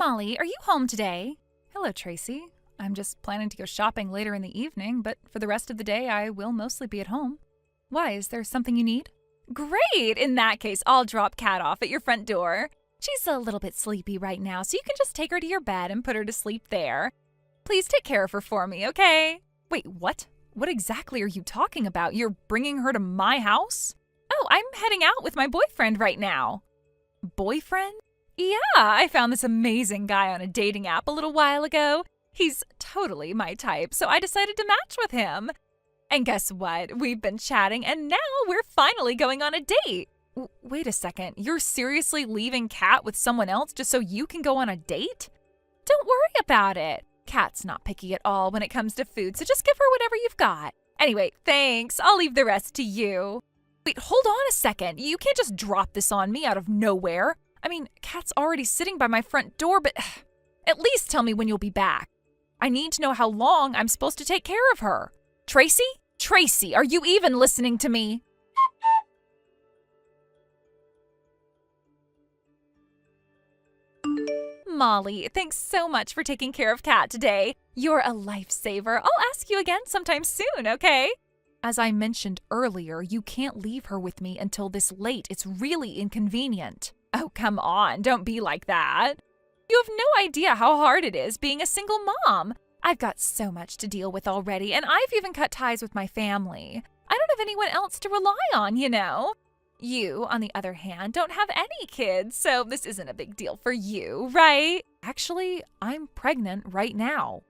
Molly, are you home today? Hello, Tracy. I'm just planning to go shopping later in the evening, but for the rest of the day, I will mostly be at home. Why, is there something you need? Great! In that case, I'll drop Kat off at your front door. She's a little bit sleepy right now, so you can just take her to your bed and put her to sleep there. Please take care of her for me, okay? Wait, what? What exactly are you talking about? You're bringing her to my house? Oh, I'm heading out with my boyfriend right now. Boyfriend? Yeah, I found this amazing guy on a dating app a little while ago. He's totally my type, so I decided to match with him. And guess what? We've been chatting, and now we're finally going on a date. Wait a second, you're seriously leaving Kat with someone else just so you can go on a date? Don't worry about it. Kat's not picky at all when it comes to food, so just give her whatever you've got. Anyway, thanks. I'll leave the rest to you. Wait, hold on a second. You can't just drop this on me out of nowhere. I mean, Kat's already sitting by my front door, but at least tell me when you'll be back. I need to know how long I'm supposed to take care of her. Tracy? Tracy, are you even listening to me? Molly, thanks so much for taking care of Kat today. You're a lifesaver. I'll ask you again sometime soon, okay? As I mentioned earlier, you can't leave her with me until this late. It's really inconvenient. Oh, come on, don't be like that. You have no idea how hard it is being a single mom. I've got so much to deal with already, and I've even cut ties with my family. I don't have anyone else to rely on, you know. You, on the other hand, don't have any kids, so this isn't a big deal for you, right? Actually, I'm pregnant right now.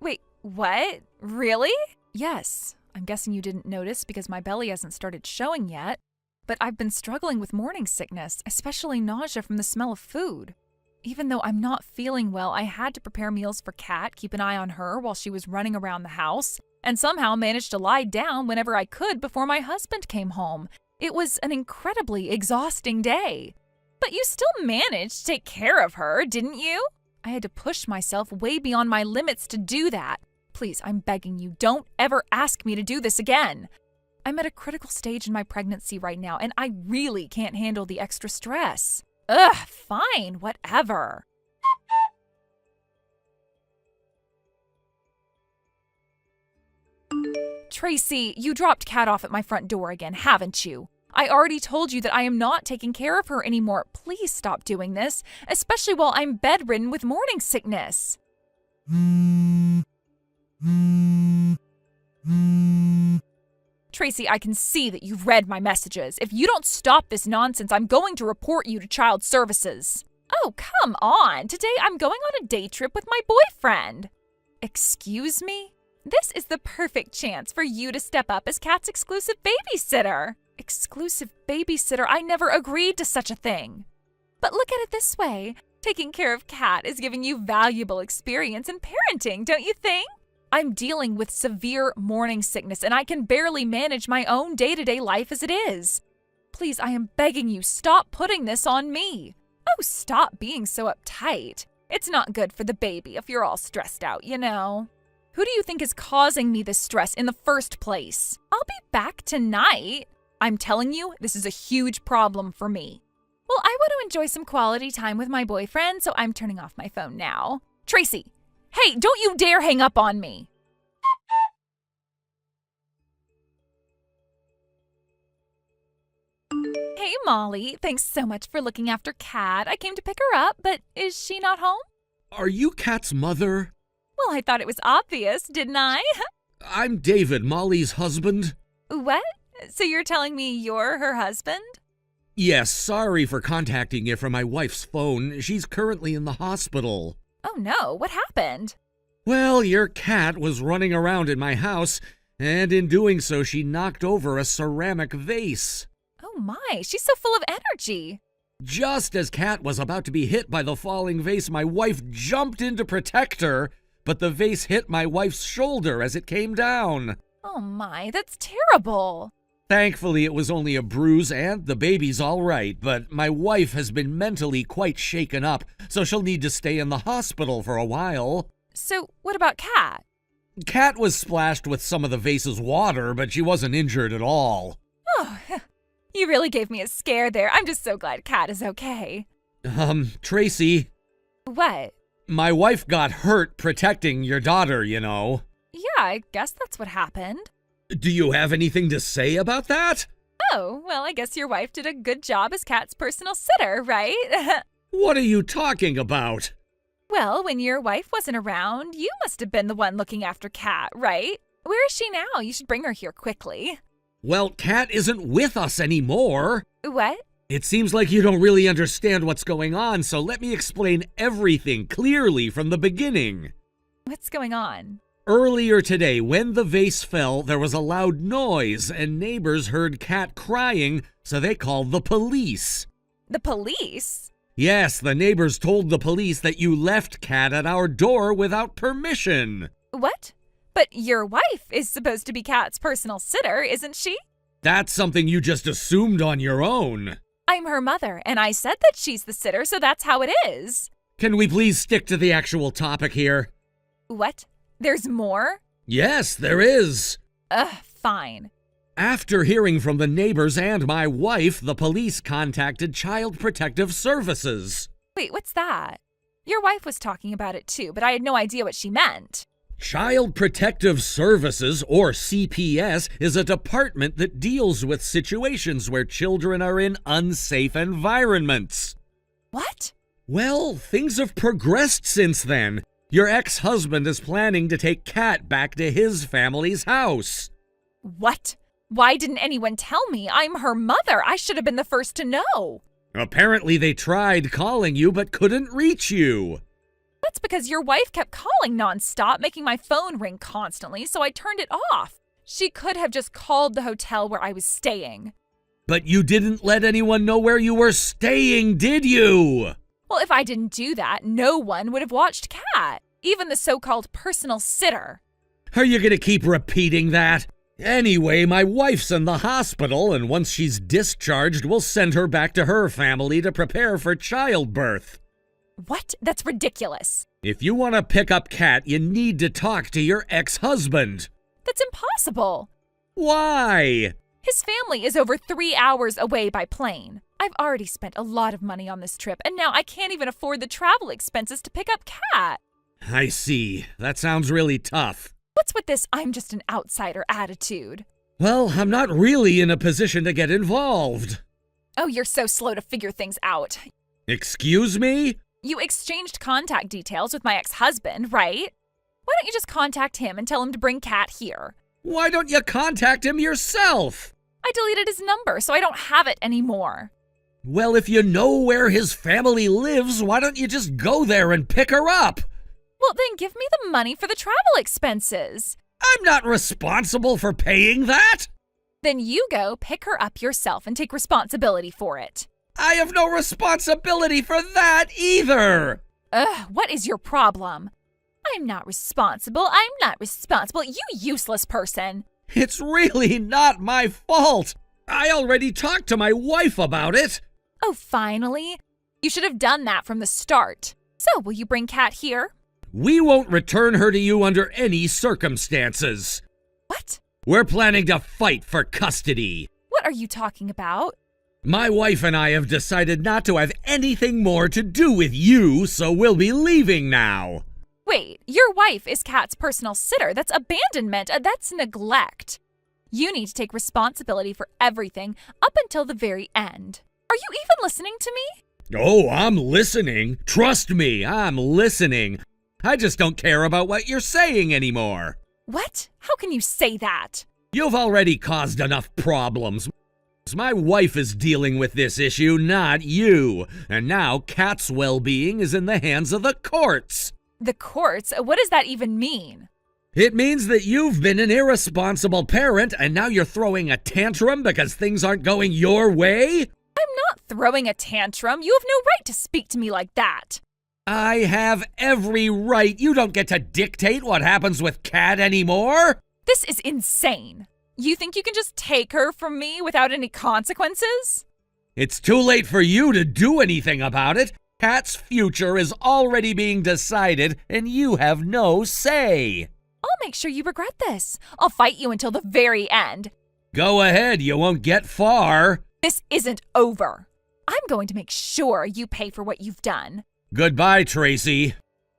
Wait, what? Really? Yes. I'm guessing you didn't notice because my belly hasn't started showing yet. But I've been struggling with morning sickness, especially nausea from the smell of food. Even though I'm not feeling well, I had to prepare meals for Kat, keep an eye on her while she was running around the house, and somehow managed to lie down whenever I could before my husband came home. It was an incredibly exhausting day. But you still managed to take care of her, didn't you? I had to push myself way beyond my limits to do that. Please, I'm begging you, don't ever ask me to do this again. I'm at a critical stage in my pregnancy right now, and I really can't handle the extra stress. Ugh, fine, whatever. Tracy, you dropped Kat off at my front door again, haven't you? I already told you that I am not taking care of her anymore. Please stop doing this, especially while I'm bedridden with morning sickness. Tracy, I can see that you've read my messages. If you don't stop this nonsense, I'm going to report you to Child Services. Oh, come on. Today I'm going on a day trip with my boyfriend. Excuse me? This is the perfect chance for you to step up as Kat's exclusive babysitter. Exclusive babysitter? I never agreed to such a thing. But look at it this way. Taking care of Kat is giving you valuable experience in parenting, don't you think? I'm dealing with severe morning sickness, and I can barely manage my own day-to-day life as it is. Please, I am begging you, stop putting this on me. Oh, stop being so uptight. It's not good for the baby if you're all stressed out, you know. Who do you think is causing me this stress in the first place? I'll be back tonight. I'm telling you, this is a huge problem for me. Well, I want to enjoy some quality time with my boyfriend, so I'm turning off my phone now. Tracy! Hey, don't you dare hang up on me! Hey, Molly. Thanks so much for looking after Kat. I came to pick her up, but is she not home? Are you Kat's mother? Well, I thought it was obvious, didn't I? I'm David, Molly's husband. What? So you're telling me you're her husband? Yes, sorry for contacting you from my wife's phone. She's currently in the hospital. Oh no, what happened? Well, your cat was running around in my house, and in doing so, she knocked over a ceramic vase. Oh my, she's so full of energy. Just as Kat was about to be hit by the falling vase, my wife jumped in to protect her, but the vase hit my wife's shoulder as it came down. Oh my, that's terrible. Thankfully, it was only a bruise and the baby's all right, but my wife has been mentally quite shaken up, so she'll need to stay in the hospital for a while. So, what about Kat? Kat was splashed with some of the vase's water, but she wasn't injured at all. Oh, you really gave me a scare there. I'm just so glad Kat is okay. Tracy. What? My wife got hurt protecting your daughter, you know. Yeah, I guess that's what happened. Do you have anything to say about that? Oh, well, I guess your wife did a good job as Kat's personal sitter, right? What are you talking about? Well, when your wife wasn't around, you must have been the one looking after Kat, right? Where is she now? You should bring her here quickly. Well, Kat isn't with us anymore. What? It seems like you don't really understand what's going on, so let me explain everything clearly from the beginning. What's going on? Earlier today, when the vase fell, there was a loud noise, and neighbors heard Kat crying, so they called the police. The police? Yes, the neighbors told the police that you left Kat at our door without permission. What? But your wife is supposed to be Kat's personal sitter, isn't she? That's something you just assumed on your own. I'm her mother, and I said that she's the sitter, so that's how it is. Can we please stick to the actual topic here? What? There's more? Yes, there is. Fine. After hearing from the neighbors and my wife, the police contacted Child Protective Services. Wait, what's that? Your wife was talking about it too, but I had no idea what she meant. Child Protective Services, or CPS, is a department that deals with situations where children are in unsafe environments. What? Well, things have progressed since then. Your ex-husband is planning to take Kat back to his family's house. What? Why didn't anyone tell me? I'm her mother. I should have been the first to know. Apparently they tried calling you but couldn't reach you. That's because your wife kept calling nonstop, making my phone ring constantly, so I turned it off. She could have just called the hotel where I was staying. But you didn't let anyone know where you were staying, did you? Well, if I didn't do that, no one would have watched Kat, even the so-called personal sitter. Are you gonna keep repeating that? Anyway, my wife's in the hospital, and once she's discharged, we'll send her back to her family to prepare for childbirth. What? That's ridiculous. If you want to pick up Kat, you need to talk to your ex-husband. That's impossible. Why? His family is over 3 hours away by plane. I've already spent a lot of money on this trip, and now I can't even afford the travel expenses to pick up Kat. I see. That sounds really tough. What's with this I'm just an outsider attitude? Well, I'm not really in a position to get involved. Oh, you're so slow to figure things out. Excuse me? You exchanged contact details with my ex-husband, right? Why don't you just contact him and tell him to bring Kat here? Why don't you contact him yourself? I deleted his number, so I don't have it anymore. Well, if you know where his family lives, why don't you just go there and pick her up? Well, then give me the money for the travel expenses. I'm not responsible for paying that. Then you go pick her up yourself and take responsibility for it. I have no responsibility for that either. What is your problem? I'm not responsible. I'm not responsible. You useless person. It's really not my fault. I already talked to my wife about it. Oh, finally? You should have done that from the start. So, will you bring Kat here? We won't return her to you under any circumstances. What? We're planning to fight for custody. What are you talking about? My wife and I have decided not to have anything more to do with you, so we'll be leaving now. Wait, your wife is Kat's personal sitter. That's abandonment. That's neglect. You need to take responsibility for everything up until the very end. Are you even listening to me? Oh, I'm listening. Trust me, I'm listening. I just don't care about what you're saying anymore. What? How can you say that? You've already caused enough problems. My wife is dealing with this issue, not you. And now Kat's well-being is in the hands of the courts. The courts? What does that even mean? It means that you've been an irresponsible parent and now you're throwing a tantrum because things aren't going your way? I'm not throwing a tantrum. You have no right to speak to me like that. I have every right. You don't get to dictate what happens with Kat anymore. This is insane. You think you can just take her from me without any consequences? It's too late for you to do anything about it. Kat's future is already being decided, and you have no say. I'll make sure you regret this. I'll fight you until the very end. Go ahead, you won't get far. This isn't over. I'm going to make sure you pay for what you've done. Goodbye, Tracy.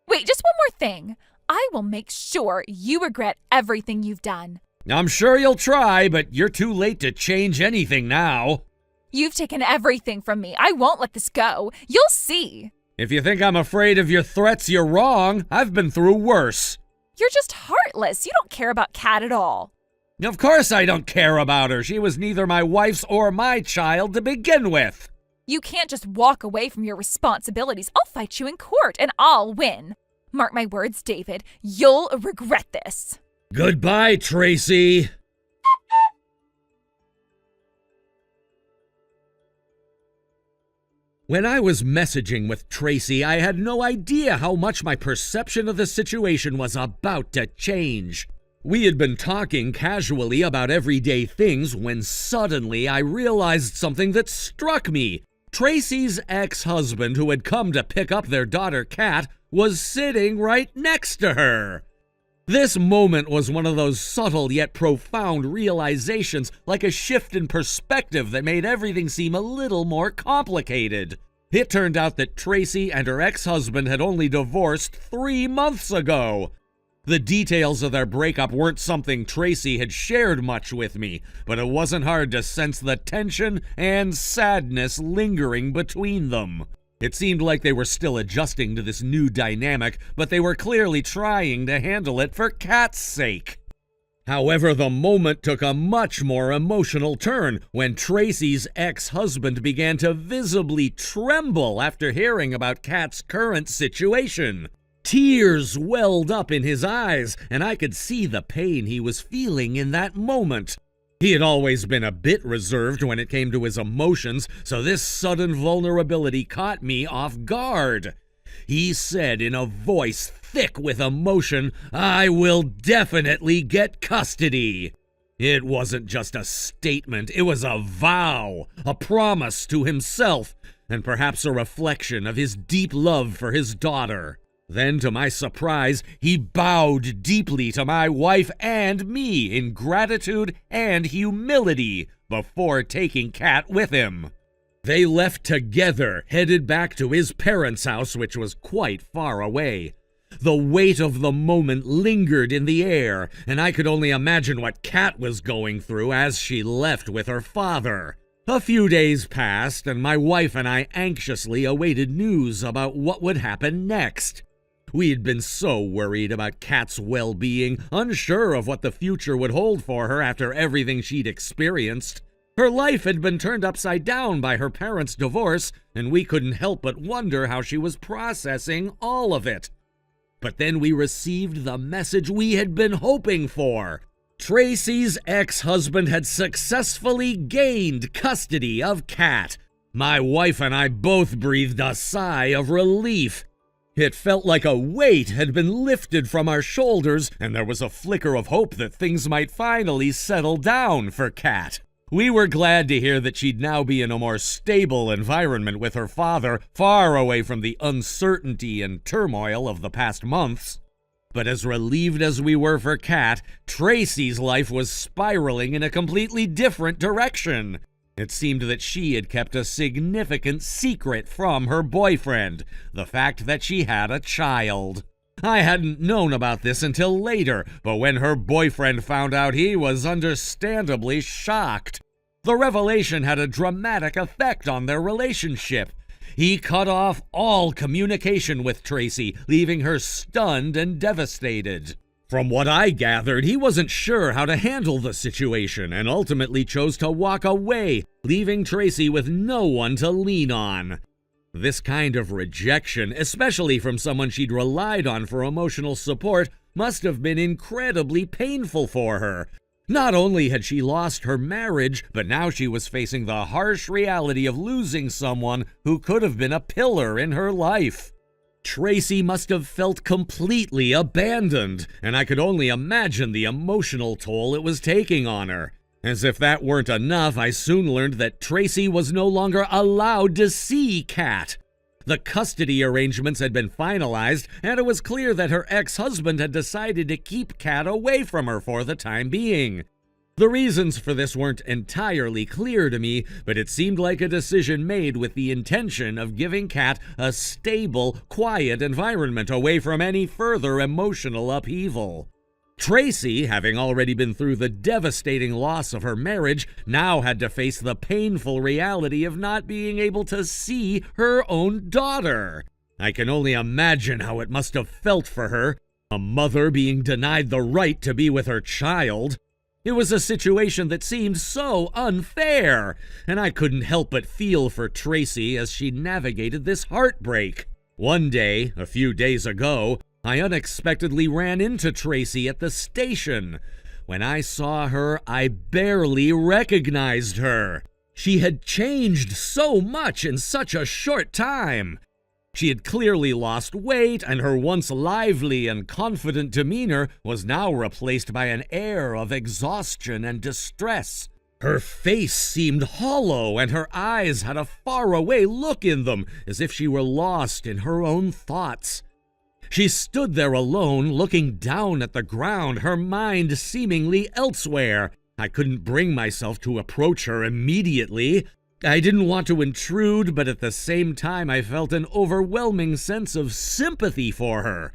Wait, just one more thing. I will make sure you regret everything you've done. I'm sure you'll try, but you're too late to change anything now. You've taken everything from me. I won't let this go. You'll see. If you think I'm afraid of your threats, you're wrong. I've been through worse. You're just heartless. You don't care about Kat at all. Of course I don't care about her. She was neither my wife's or my child to begin with. You can't just walk away from your responsibilities. I'll fight you in court, and I'll win. Mark my words, David. You'll regret this. Goodbye, Tracy. When I was messaging with Tracy, I had no idea how much my perception of the situation was about to change. We had been talking casually about everyday things when suddenly I realized something that struck me. Tracy's ex-husband, who had come to pick up their daughter Kat, was sitting right next to her. This moment was one of those subtle yet profound realizations, like a shift in perspective that made everything seem a little more complicated. It turned out that Tracy and her ex-husband had only divorced 3 months ago. The details of their breakup weren't something Tracy had shared much with me, but it wasn't hard to sense the tension and sadness lingering between them. It seemed like they were still adjusting to this new dynamic, but they were clearly trying to handle it for Kat's sake. However, the moment took a much more emotional turn when Tracy's ex-husband began to visibly tremble after hearing about Kat's current situation. Tears welled up in his eyes, and I could see the pain he was feeling in that moment. He had always been a bit reserved when it came to his emotions, so this sudden vulnerability caught me off guard. He said in a voice thick with emotion, "I will definitely get custody." It wasn't just a statement, it was a vow, a promise to himself, and perhaps a reflection of his deep love for his daughter. Then, to my surprise, he bowed deeply to my wife and me in gratitude and humility before taking Kat with him. They left together, headed back to his parents' house, which was quite far away. The weight of the moment lingered in the air, and I could only imagine what Kat was going through as she left with her father. A few days passed, and my wife and I anxiously awaited news about what would happen next. We had been so worried about Kat's well-being, unsure of what the future would hold for her after everything she'd experienced. Her life had been turned upside down by her parents' divorce, and we couldn't help but wonder how she was processing all of it. But then we received the message we had been hoping for. Tracy's ex-husband had successfully gained custody of Kat. My wife and I both breathed a sigh of relief. It felt like a weight had been lifted from our shoulders, and there was a flicker of hope that things might finally settle down for Kat. We were glad to hear that she'd now be in a more stable environment with her father, far away from the uncertainty and turmoil of the past months. But as relieved as we were for Kat, Tracy's life was spiraling in a completely different direction. It seemed that she had kept a significant secret from her boyfriend, the fact that she had a child. I hadn't known about this until later, but when her boyfriend found out, he was understandably shocked. The revelation had a dramatic effect on their relationship. He cut off all communication with Tracy, leaving her stunned and devastated. From what I gathered, he wasn't sure how to handle the situation and ultimately chose to walk away, leaving Tracy with no one to lean on. This kind of rejection, especially from someone she'd relied on for emotional support, must have been incredibly painful for her. Not only had she lost her marriage, but now she was facing the harsh reality of losing someone who could have been a pillar in her life. Tracy must have felt completely abandoned, and I could only imagine the emotional toll it was taking on her. As if that weren't enough, I soon learned that Tracy was no longer allowed to see Kat. The custody arrangements had been finalized, and it was clear that her ex-husband had decided to keep Kat away from her for the time being. The reasons for this weren't entirely clear to me, but it seemed like a decision made with the intention of giving Kat a stable, quiet environment away from any further emotional upheaval. Tracy, having already been through the devastating loss of her marriage, now had to face the painful reality of not being able to see her own daughter. I can only imagine how it must have felt for her, a mother being denied the right to be with her child. It was a situation that seemed so unfair, and I couldn't help but feel for Tracy as she navigated this heartbreak. One day, a few days ago, I unexpectedly ran into Tracy at the station. When I saw her, I barely recognized her. She had changed so much in such a short time. She had clearly lost weight, and her once lively and confident demeanor was now replaced by an air of exhaustion and distress. Her face seemed hollow, and her eyes had a faraway look in them, as if she were lost in her own thoughts. She stood there alone, looking down at the ground, her mind seemingly elsewhere. I couldn't bring myself to approach her immediately. I didn't want to intrude, but at the same time I felt an overwhelming sense of sympathy for her.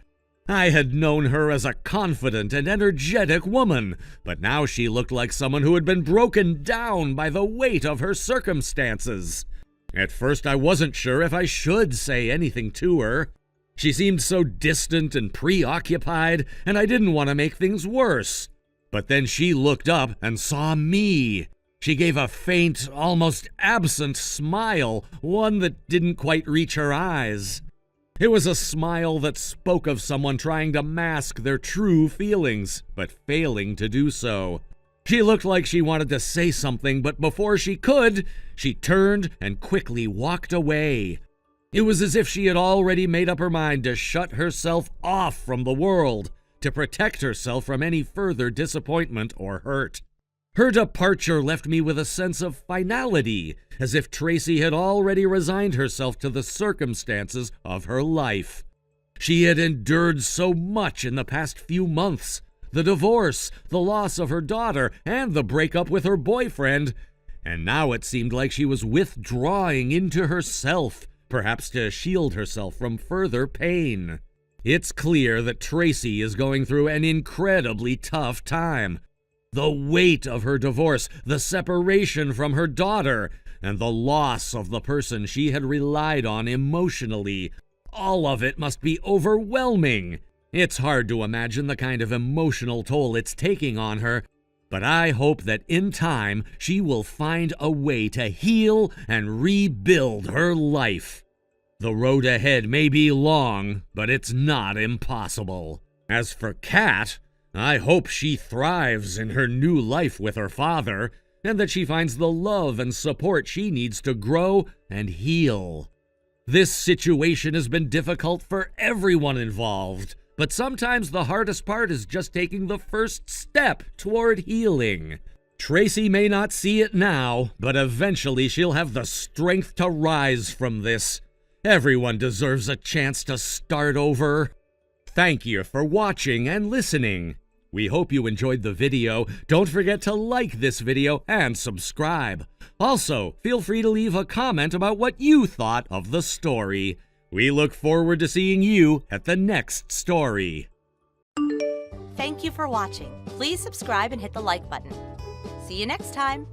I had known her as a confident and energetic woman, but now she looked like someone who had been broken down by the weight of her circumstances. At first I wasn't sure if I should say anything to her. She seemed so distant and preoccupied, and I didn't want to make things worse. But then she looked up and saw me. She gave a faint, almost absent smile, one that didn't quite reach her eyes. It was a smile that spoke of someone trying to mask their true feelings, but failing to do so. She looked like she wanted to say something, but before she could, she turned and quickly walked away. It was as if she had already made up her mind to shut herself off from the world, to protect herself from any further disappointment or hurt. Her departure left me with a sense of finality, as if Tracy had already resigned herself to the circumstances of her life. She had endured so much in the past few months: the divorce, the loss of her daughter, and the breakup with her boyfriend. And now it seemed like she was withdrawing into herself, perhaps to shield herself from further pain. It's clear that Tracy is going through an incredibly tough time. The weight of her divorce, the separation from her daughter, and the loss of the person she had relied on emotionally, all of it must be overwhelming. It's hard to imagine the kind of emotional toll it's taking on her, but I hope that in time she will find a way to heal and rebuild her life. The road ahead may be long, but it's not impossible. As for Kat, I hope she thrives in her new life with her father, and that she finds the love and support she needs to grow and heal. This situation has been difficult for everyone involved, but sometimes the hardest part is just taking the first step toward healing. Tracy may not see it now, but eventually she'll have the strength to rise from this. Everyone deserves a chance to start over. Thank you for watching and listening. We hope you enjoyed the video. Don't forget to like this video and subscribe. Also, feel free to leave a comment about what you thought of the story. We look forward to seeing you at the next story. Thank you for watching. Please subscribe and hit the like button. See you next time.